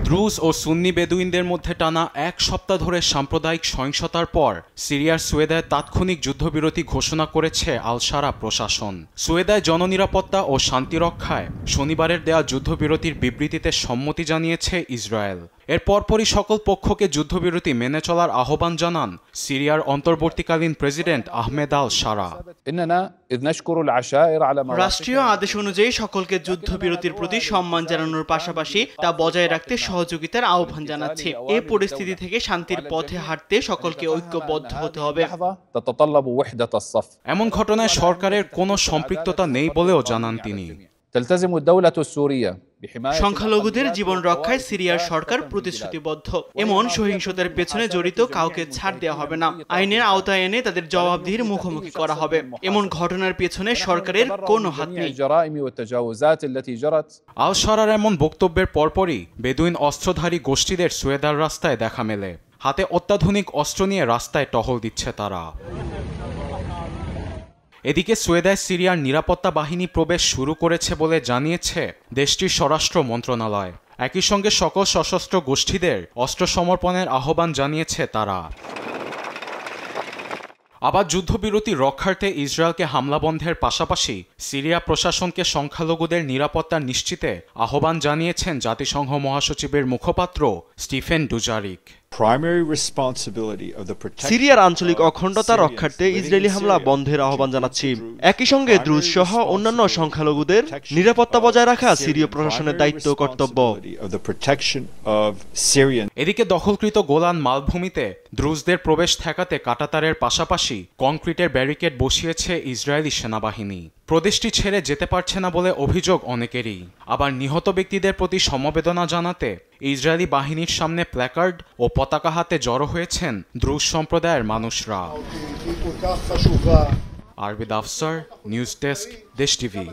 Druze ও সুন্নি বেদুইনদের মধ্যে টানা এক সপ্তাহ ধরে সাম্প্রদায়িক সহিংসতার পর সিরিয়ার সুয়েদায় তাৎক্ষণিক যুদ্ধবিরতি ঘোষণা করেছে আল শারা প্রশাসন। সুয়েদায় জননিরাপত্তা ও শান্তি রক্ষায় শনিবারের দেয়া যুদ্ধবিরতির বিবৃতিতে সম্মতি জানিয়েছে ইসরায়েল। এর পরপরই সকল পক্ষকে যুদ্ধবিরতি মেনে চলার আহ্বান জানান সিরিয়ার অন্তর্বর্তীকালীন প্রেসিডেন্ট আহমেদ আল শারা। রাষ্ট্রীয় আদেশ অনুযায়ী সকলকে যুদ্ধবিরতির প্রতি সম্মান জানানোর পাশাপাশি তা বজায় রাখতে সহযোগিতার আহ্বান জানাচ্ছে। এই পরিস্থিতি থেকে শান্তির পথে হাঁটতে সকলকে ঐক্যবদ্ধ হতে হবে। এমন ঘটনায় সরকারের কোনো সম্পৃক্ততা নেই বলেও জানান তিনি। সংখ্যালঘুদের জীবন রক্ষায় সিরিয়ার সরকার প্রতিশ্রুতিবদ্ধ। এমন সহিংসতার পেছনে জড়িত কাউকে ছাড় দেওয়া হবে না। আইনের আওতায় এনে তাদের জবাবদিহির মুখোমুখি করা হবে। এমন ঘটনার পেছনে সরকারের কোনো হাত নেই। আল শারার এমন বক্তব্যের পরপরই বেদুইন অস্ত্রধারী গোষ্ঠীদের সুয়েদার রাস্তায় দেখা মেলে। হাতে অত্যাধুনিক অস্ত্র নিয়ে রাস্তায় টহল দিচ্ছে তারা। এদিকে সুয়েদায় সিরিয়ার নিরাপত্তা বাহিনী প্রবেশ শুরু করেছে বলে জানিয়েছে দেশটির স্বরাষ্ট্র মন্ত্রণালয়। একই সঙ্গে সকল সশস্ত্র গোষ্ঠীদের অস্ত্র সমর্পণের আহ্বান জানিয়েছে তারা। আবার যুদ্ধবিরতি রক্ষার্থে ইসরায়েলকে হামলা বন্ধের পাশাপাশি সিরিয়া প্রশাসনকে সংখ্যালঘুদের নিরাপত্তা নিশ্চিতে আহ্বান জানিয়েছেন জাতিসংঘ মহাসচিবের মুখপাত্র স্টিফেন ডুজারিক। সিরিয়ার আঞ্চলিক অখণ্ডতা রক্ষার্থে ইসরায়েলি হামলা বন্ধের আহ্বান জানাচ্ছি। একই সঙ্গে দ্রুজ সহ অন্যান্য সংখ্যালঘুদের নিরাপত্তা বজায় রাখা সিরীয় প্রশাসনের দায়িত্ব ও কর্তব্য। এদিকে দখলকৃত গোলান মালভূমিতে দ্রুজদের প্রবেশ ঠেকাতে কাঁটাতারের পাশাপাশি কংক্রিটের ব্যারিকেড বসিয়েছে ইসরায়েলি সেনাবাহিনী। প্রদেশটি ছেড়ে যেতে পারছে না বলে অভিযোগ অনেকেরই। আবার নিহত ব্যক্তিদের প্রতি সমবেদনা জানাতে ইসরায়েলি বাহিনীর সামনে প্ল্যাকার্ড ও পতাকা হাতে জড়ো হয়েছেন দ্রুজ সম্প্রদায়ের মানুষরা। আরবিদ আফসার, নিউজ ডেস্ক, দেশ টিভি।